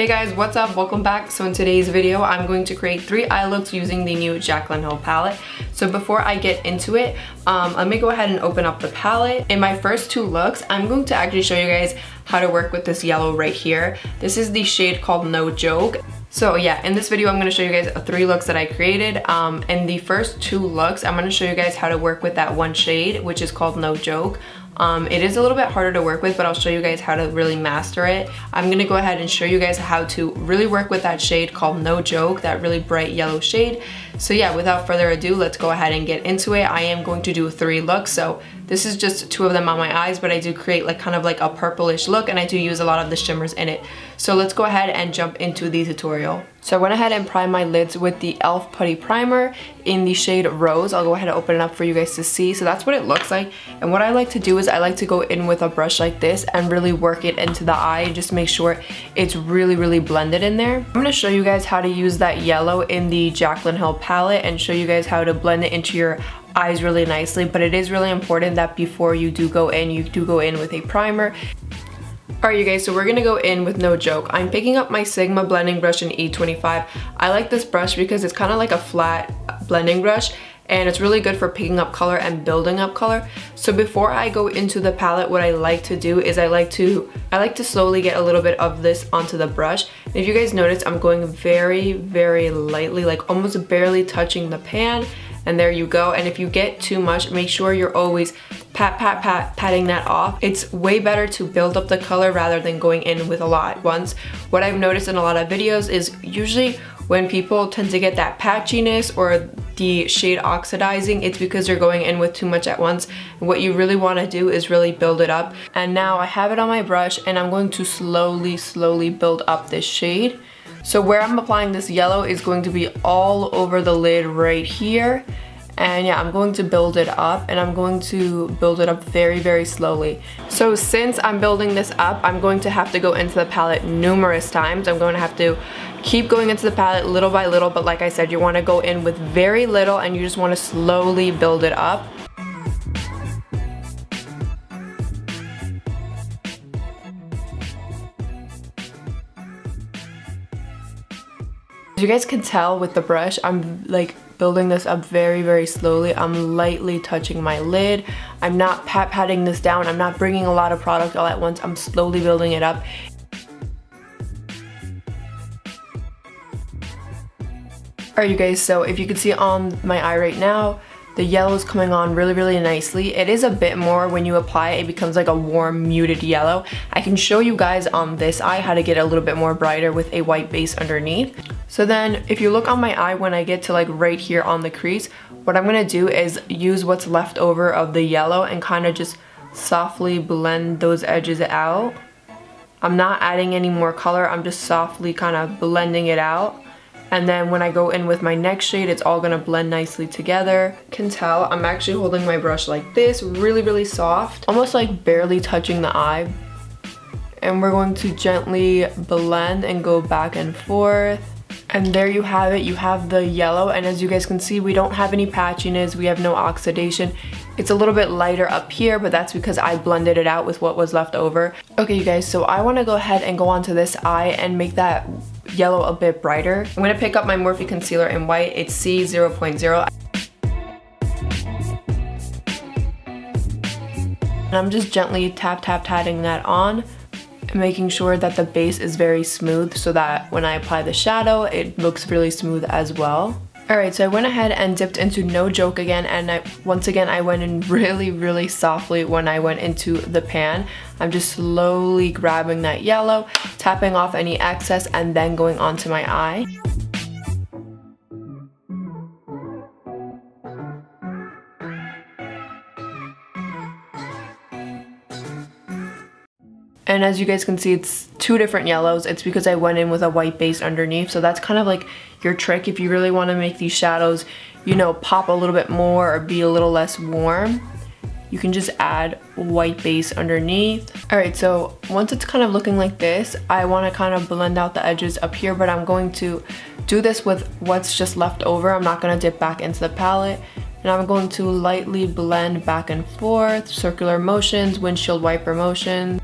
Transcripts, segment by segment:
Hey guys, what's up? Welcome back. So in today's video, I'm going to create 3 eye looks using the new Jaclyn Hill palette. So before I get into it, let me go ahead and open up the palette. In my first 2 looks, I'm going to actually show you guys how to work with this yellow right here. This is the shade called No Joke. So yeah, in this video, I'm gonna show you guys 3 looks that I created. In the first 2 looks, I'm gonna show you guys how to work with that one shade, which is called No Joke. It is a little bit harder to work with, but I'll show you guys how to really master it. I'm gonna go ahead and show you guys how to really work with that shade called No Joke, that really bright yellow shade. So yeah, without further ado, let's go ahead and get into it. I am going to do 3 looks, so this is just 2 of them on my eyes, but I do create like kind of like a purplish look, and I do use a lot of the shimmers in it. So let's go ahead and jump into the tutorial. So I went ahead and primed my lids with the e.l.f. Putty Primer in the shade Rose. I'll go ahead and open it up for you guys to see. So that's what it looks like. And what I like to do is I like to go in with a brush like this and really work it into the eye and just make sure it's really blended in there. I'm going to show you guys how to use that yellow in the Jaclyn Hill palette and show you guys how to blend it into your eyes really nicely. But it is really important that before you do go in, you do go in with a primer. Alright you guys, so we're gonna go in with No Joke. I'm picking up my Sigma blending brush in E25. I like this brush because it's kind of like a flat blending brush and it's really good for picking up color and building up color. So before I go into the palette, what I like to do is I like to slowly get a little bit of this onto the brush. And if you guys notice, I'm going very lightly, like almost barely touching the pan. And there you go. And if you get too much, make sure you're always patting that off. It's way better to build up the color rather than going in with a lot at once. What I've noticed in a lot of videos is usually when people tend to get that patchiness or the shade oxidizing, it's because they're going in with too much at once. And what you really want to do is really build it up. And now I have it on my brush and I'm going to slowly build up this shade. So where I'm applying this yellow is going to be all over the lid right here. And yeah, I'm going to build it up and I'm going to build it up very slowly. So since I'm building this up, I'm going to have to go into the palette numerous times. I'm going to have to keep going into the palette little by little, but like I said, you want to go in with very little and you just want to slowly build it up. As you guys can tell with the brush, I'm like building this up very slowly. I'm lightly touching my lid. I'm not patting this down. I'm not bringing a lot of product all at once. I'm slowly building it up. Alright you guys, so if you can see on my eye right now, the yellow is coming on really nicely. It is a bit more when you apply it, it becomes like a warm muted yellow. I can show you guys on this eye how to get it a little bit more brighter with a white base underneath. So then if you look on my eye when I get to like right here on the crease, what I'm gonna do is use what's left over of the yellow and kind of just softly blend those edges out. I'm not adding any more color, I'm just softly kind of blending it out. And then when I go in with my next shade, it's all gonna blend nicely together. You can tell I'm actually holding my brush like this, really soft, almost like barely touching the eye. And we're going to gently blend and go back and forth. And there you have it, you have the yellow, and as you guys can see, we don't have any patchiness, we have no oxidation. It's a little bit lighter up here, but that's because I blended it out with what was left over. Okay you guys, so I wanna go ahead and go onto this eye and make that yellow a bit brighter. I'm gonna pick up my Morphe concealer in white, it's C0.0. And I'm just gently tapping that on, making sure that the base is very smooth so that when I apply the shadow, it looks really smooth as well. Alright, so I went ahead and dipped into No Joke again, and once again I went in really softly when I went into the pan. I'm just slowly grabbing that yellow, tapping off any excess, and then going onto my eye. And as you guys can see, it's 2 different yellows. It's because I went in with a white base underneath. So that's kind of like your trick if you really want to make these shadows, you know, pop a little bit more or be a little less warm. You can just add white base underneath. Alright, so once it's kind of looking like this, I want to kind of blend out the edges up here, but I'm going to do this with what's just left over. I'm not going to dip back into the palette. And I'm going to lightly blend back and forth, circular motions, windshield wiper motions.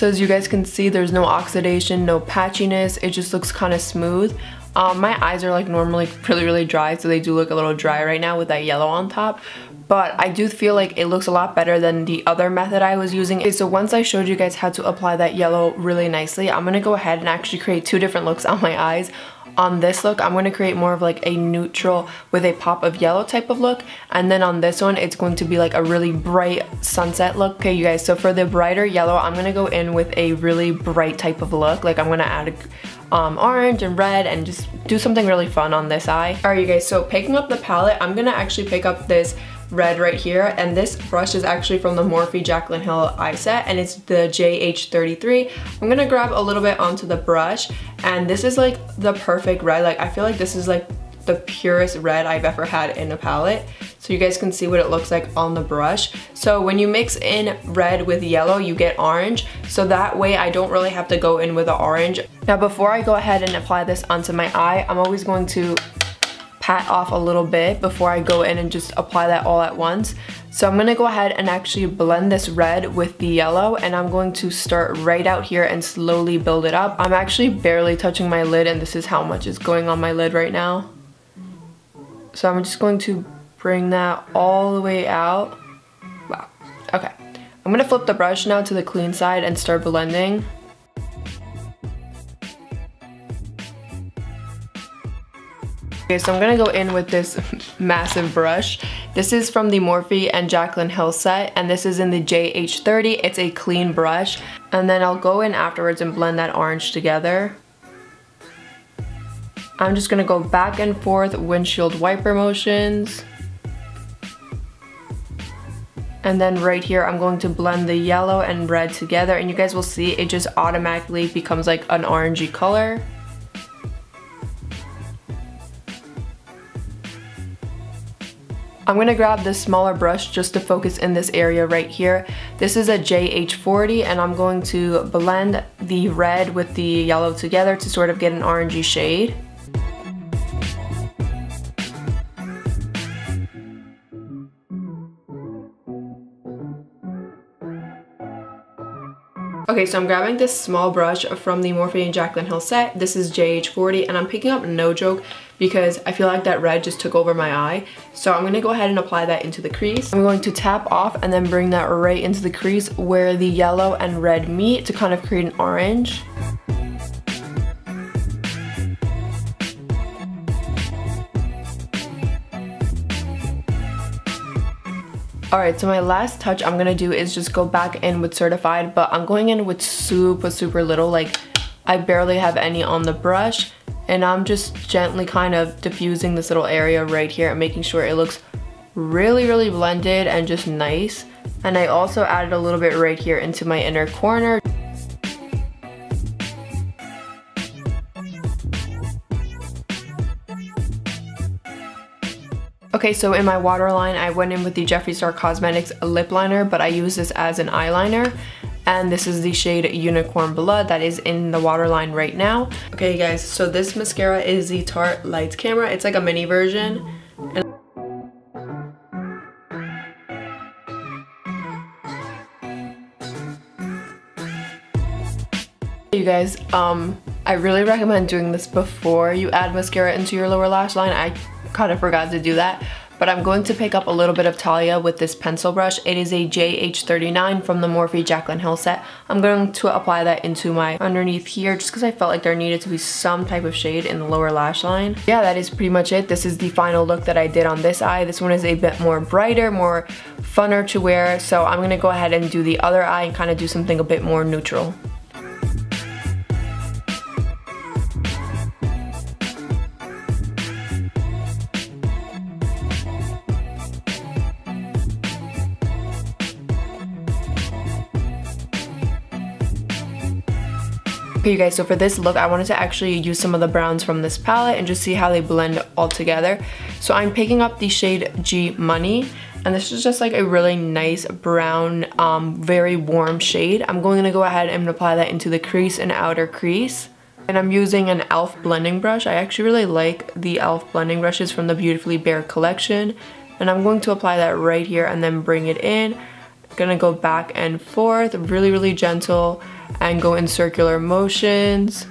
So as you guys can see, there's no oxidation, no patchiness. It just looks kind of smooth. My eyes are like normally really dry, so they do look a little dry right now with that yellow on top. But I do feel like it looks a lot better than the other method I was using. Okay, so once I showed you guys how to apply that yellow really nicely, I'm gonna go ahead and actually create two different looks on my eyes. On this look, I'm going to create more of like a neutral with a pop of yellow type of look. And then on this one, it's going to be like a really bright sunset look. Okay, you guys, so for the brighter yellow, I'm going to go in with a really bright type of look. Like I'm going to add orange and red and just do something really fun on this eye. Alright, you guys, so picking up the palette, I'm going to actually pick up this red right here, and this brush is actually from the Morphe Jaclyn Hill eye set, and it's the JH33. I'm gonna grab a little bit onto the brush, and this is like the perfect red. Like I feel like this is like the purest red I've ever had in a palette, so you guys can see what it looks like on the brush. So when you mix in red with yellow, you get orange, so that way I don't really have to go in with the orange. Now before I go ahead and apply this onto my eye, I'm always going to pat off a little bit before I go in and just apply that all at once. So I'm gonna go ahead and actually blend this red with the yellow, and I'm going to start right out here and slowly build it up. I'm actually barely touching my lid, and this is how much is going on my lid right now. So I'm just going to bring that all the way out. Wow, okay. I'm gonna flip the brush now to the clean side and start blending. Okay, so I'm gonna go in with this massive brush. This is from the Morphe and Jaclyn Hill set, and this is in the JH30. It's a clean brush. And then I'll go in afterwards and blend that orange together. I'm just gonna go back and forth windshield wiper motions. And then right here, I'm going to blend the yellow and red together, and you guys will see it just automatically becomes like an orangey color. I'm gonna grab this smaller brush just to focus in this area right here. This is a JH40, and I'm going to blend the red with the yellow together to sort of get an orangey shade. Okay, so I'm grabbing this small brush from the Morphe and Jaclyn Hill set. This is JH40, and I'm picking up No Joke because I feel like that red just took over my eye. So I'm gonna go ahead and apply that into the crease. I'm going to tap off and then bring that right into the crease where the yellow and red meet to kind of create an orange. Alright, so my last touch I'm gonna do is just go back in with Certified, but I'm going in with super little. Like, I barely have any on the brush, and I'm just gently kind of diffusing this little area right here and making sure it looks really blended and just nice. And I also added a little bit right here into my inner corner. Okay, so in my waterline, I went in with the Jeffree Star Cosmetics lip liner, but I use this as an eyeliner. And this is the shade Unicorn Blood that is in the waterline right now. Okay guys, so this mascara is the Tarte Lights Camera. It's like a mini version. And you guys, I really recommend doing this before you add mascara into your lower lash line. I kind of forgot to do that, but I'm going to pick up a little bit of Talia with this pencil brush. It is a JH39 from the Morphe Jaclyn Hill set. I'm going to apply that into my underneath here just because I felt like there needed to be some type of shade in the lower lash line. Yeah, that is pretty much it. This is the final look that I did on this eye. This one is a bit more brighter, more funner to wear, so I'm gonna go ahead and do the other eye and kind of do something a bit more neutral. Okay you guys, so for this look, I wanted to actually use some of the browns from this palette and just see how they blend all together. So I'm picking up the shade G Money, and this is just like a really nice brown, very warm shade. I'm going to go ahead and apply that into the crease and outer crease. And I'm using an e.l.f. blending brush. I actually really like the e.l.f. blending brushes from the Beautifully Bare collection. And I'm going to apply that right here and then bring it in. I'm gonna go back and forth, really gentle. and go in circular motions.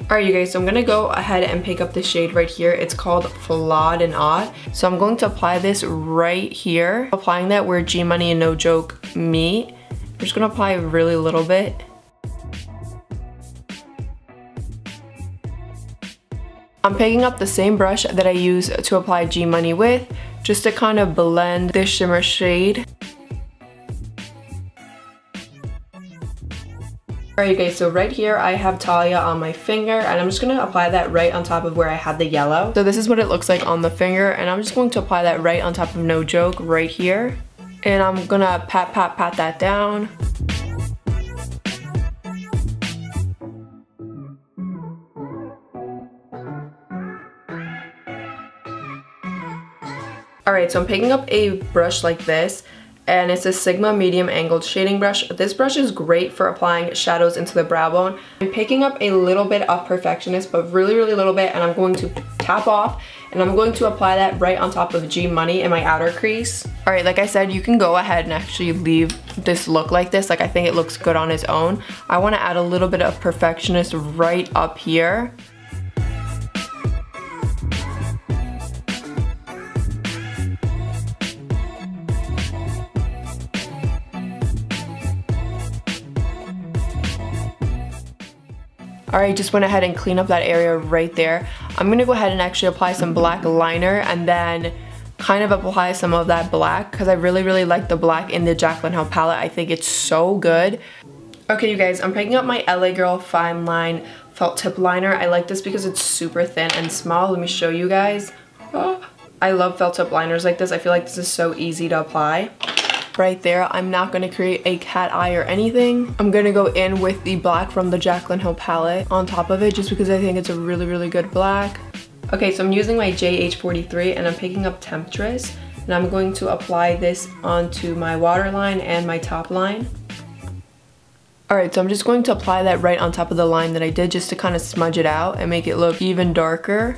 Alright you guys, so I'm going to go ahead and pick up the shade right here. It's called Flawed and Odd. So I'm going to apply this right here. Applying that where G Money and No Joke meet. I'm just going to apply a really little bit. I'm picking up the same brush that I use to apply G Money with, just to kind of blend this shimmer shade. Alright you guys, so right here I have Talia on my finger, and I'm just going to apply that right on top of where I had the yellow. So this is what it looks like on the finger, and I'm just going to apply that right on top of No Joke right here. And I'm going to pat that down. Alright, so I'm picking up a brush like this, and it's a Sigma medium angled shading brush. This brush is great for applying shadows into the brow bone. I'm picking up a little bit of Perfectionist, but really little bit, and I'm going to tap off, and I'm going to apply that right on top of G Money in my outer crease. Alright, like I said, you can go ahead and actually leave this look like this. Like, I think it looks good on its own. I want to add a little bit of Perfectionist right up here. Alright, just went ahead and clean up that area right there. I'm going to go ahead and actually apply some black liner and then kind of apply some of that black, because I really like the black in the Jaclyn Hill palette. I think it's so good. Okay you guys, I'm picking up my LA Girl Fine Line Felt Tip Liner. I like this because it's super thin and small. Let me show you guys. Oh, I love felt tip liners like this. I feel like this is so easy to apply. Right there, I'm not going to create a cat eye or anything. I'm going to go in with the black from the Jaclyn Hill palette on top of it, just because I think it's a really good black. Okay, so I'm using my JH43 and I'm picking up Temptress, and I'm going to apply this onto my waterline and my top line. Alright, so I'm just going to apply that right on top of the line that I did, just to kind of smudge it out and make it look even darker.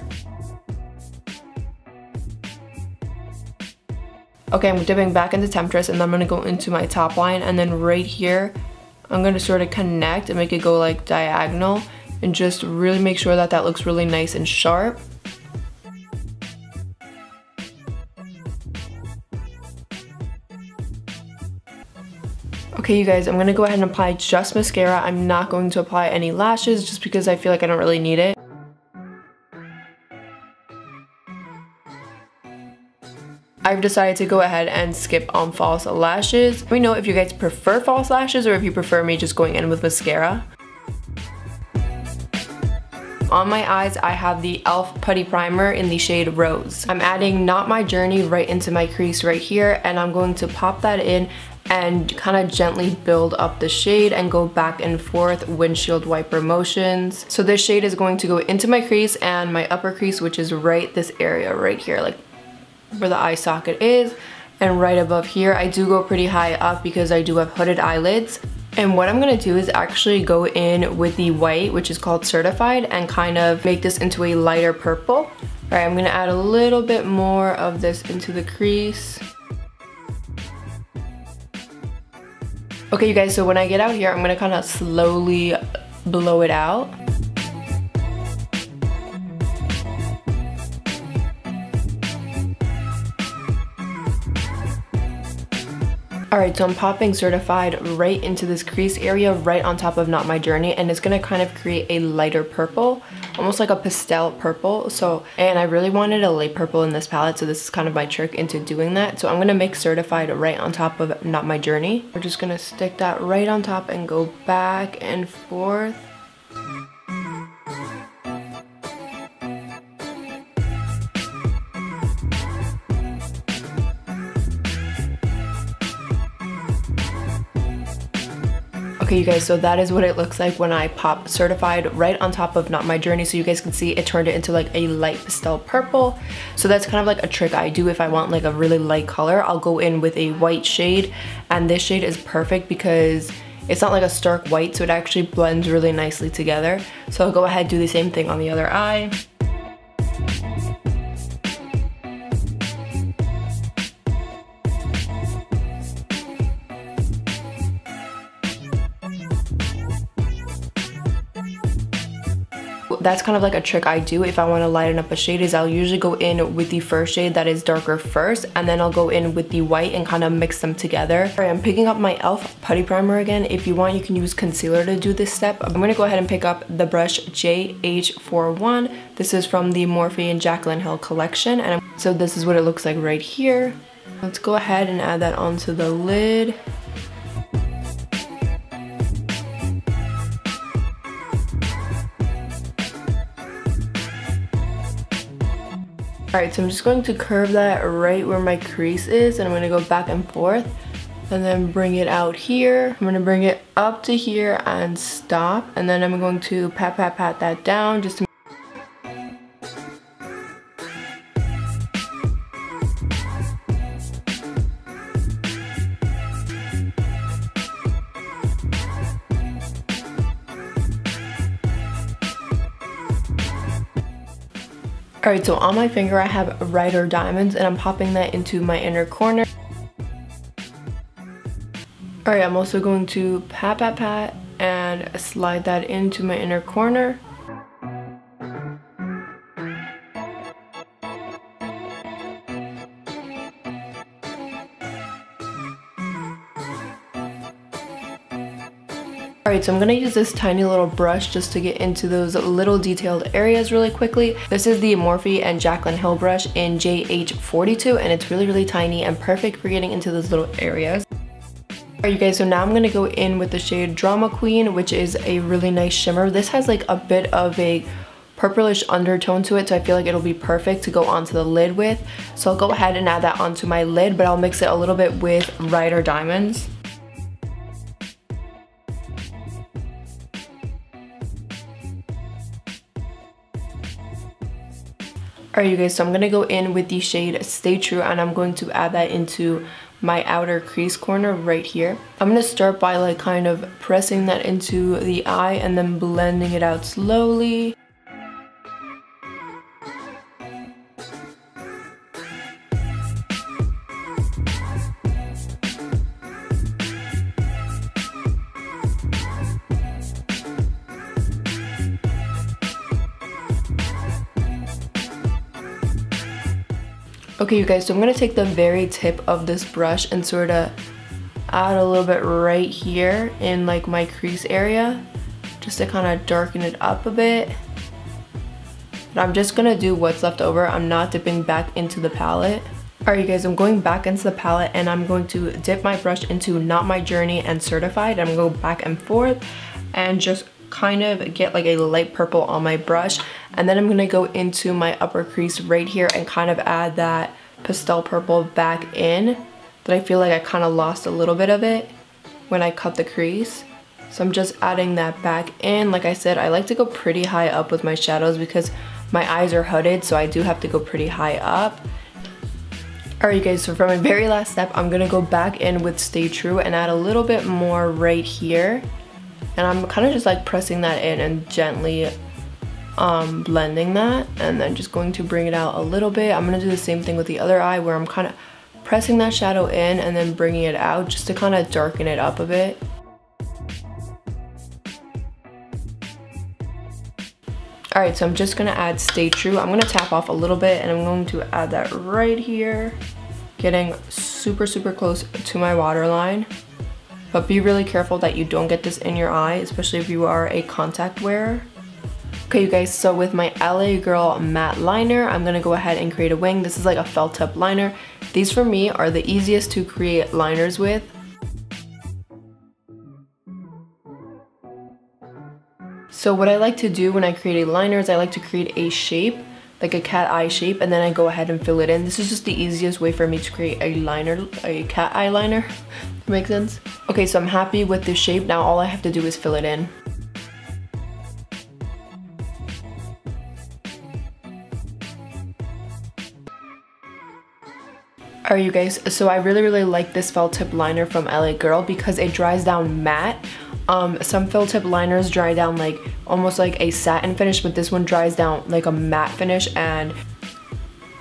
Okay, I'm dipping back into Temptress, and then I'm going to go into my top line, and then right here I'm going to sort of connect and make it go like diagonal, and just really make sure that that looks really nice and sharp. Okay you guys, I'm going to go ahead and apply just mascara. I'm not going to apply any lashes just because I feel like I don't really need it. I've decided to go ahead and skip on false lashes. Let me know if you guys prefer false lashes or if you prefer me just going in with mascara. On my eyes, I have the e.l.f. Putty Primer in the shade Rose. I'm adding Not My Journey right into my crease right here, and I'm going to pop that in and kind of gently build up the shade and go back and forth windshield wiper motions. So this shade is going to go into my crease and my upper crease, which is right this area right here, like where the eye socket is, and right above here. I do go pretty high up because I do have hooded eyelids. And what I'm going to do is actually go in with the white, which is called Certified, and kind of make this into a lighter purple. All right, I'm going to add a little bit more of this into the crease. Okay, you guys, so when I get out here, I'm going to kind of slowly blow it out. Alright, so I'm popping Certified right into this crease area right on top of Not My Journey, and it's going to kind of create a lighter purple, almost like a pastel purple. And I really wanted a light purple in this palette, so this is kind of my trick into doing that. So I'm going to mix Certified right on top of Not My Journey. We're just going to stick that right on top and go back and forth. Okay, you guys, so that is what it looks like when I pop Certified right on top of Not My Journey. So you guys can see it turned it into like a light pastel purple. So that's kind of like a trick I do if I want like a really light color. I'll go in with a white shade, and this shade is perfect because it's not like a stark white, so it actually blends really nicely together. So I'll go ahead and do the same thing on the other eye. that's kind of like a trick I do if I want to lighten up a shade, is I'll usually go in with the first shade that is darker first, and then I'll go in with the white and kind of mix them together. Alright, I'm picking up my e.l.f. putty primer again. If you want, you can use concealer to do this step. I'm going to go ahead and pick up the brush JH41. This is from the Morphe and Jaclyn Hill collection, and so this is what it looks like right here. Let's go ahead and add that onto the lid. Alright, so I'm just going to curve that right where my crease is, and I'm going to go back and forth and then bring it out here. I'm going to bring it up to here and stop, and then I'm going to pat that down just to Alright, so on my finger I have Rider Diamonds, and I'm popping that into my inner corner. Alright, I'm also going to pat and slide that into my inner corner. Alright, so I'm going to use this tiny little brush just to get into those little detailed areas really quickly. This is the Morphe and Jaclyn Hill brush in JH42, and it's really tiny and perfect for getting into those little areas. Alright you guys, so now I'm going to go in with the shade Drama Queen, which is a really nice shimmer. This has like a bit of a purplish undertone to it, so I feel like it'll be perfect to go onto the lid with. So I'll go ahead and add that onto my lid, but I'll mix it a little bit with Rider Diamonds. Alright you guys, so I'm going to go in with the shade Stay True, and I'm going to add that into my outer crease corner right here. I'm going to start by like kind of pressing that into the eye and then blending it out slowly. Okay you guys, so I'm going to take the very tip of this brush and sort of add a little bit right here in like my crease area, just to kind of darken it up a bit. And I'm just going to do what's left over. I'm not dipping back into the palette. Alright you guys, I'm going back into the palette, and I'm going to dip my brush into Not My Journey and Certified. I'm going to go back and forth and just kind of get like a light purple on my brush, and then I'm going to go into my upper crease right here and kind of add that pastel purple back in, that I feel like I kind of lost a little bit of it when I cut the crease. So I'm just adding that back in. Like I said, I like to go pretty high up with my shadows because my eyes are hooded, so I do have to go pretty high up. Alright you guys, so for my very last step, I'm going to go back in with Stay True and add a little bit more right here. And I'm kind of just like pressing that in and gently blending that, and then just going to bring it out a little bit. I'm going to do the same thing with the other eye, where I'm kind of pressing that shadow in and then bringing it out just to kind of darken it up a bit. Alright, so I'm just going to add Stay True. I'm going to tap off a little bit, and I'm going to add that right here, getting super close to my waterline. But be really careful that you don't get this in your eye, especially if you are a contact wearer. Okay you guys, so with my LA Girl matte liner, I'm going to go ahead and create a wing. This is like a felt tip liner. These for me are the easiest to create liners with. So what I like to do when I create a liner is I like to create a shape, like a cat eye shape, and then I go ahead and fill it in. This is just the easiest way for me to create a liner, a cat eye liner. Makes sense? Okay, so I'm happy with the shape. Now all I have to do is fill it in. Alright you guys, so I really like this felt tip liner from LA Girl because it dries down matte. Some felt tip liners dry down like almost like a satin finish, but this one dries down like a matte finish. And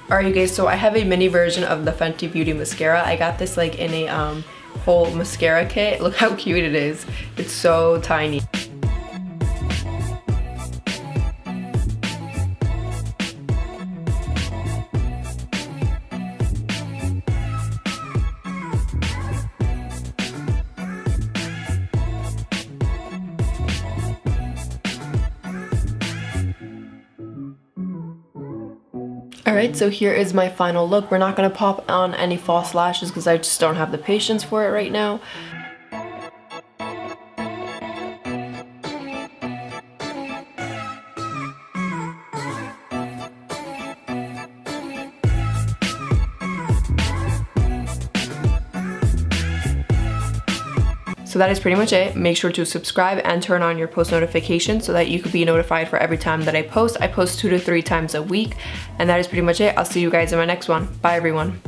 alright you guys, so I have a mini version of the Fenty Beauty mascara. I got this like in a whole mascara kit. Look how cute it is. It's so tiny. Alright, so here is my final look. We're not going to pop on any false lashes because I just don't have the patience for it right now. So that is pretty much it. Make sure to subscribe and turn on your post notifications so that you could be notified for every time that I post. I post 2 to 3 times a week, and that is pretty much it. I'll see you guys in my next one. Bye everyone.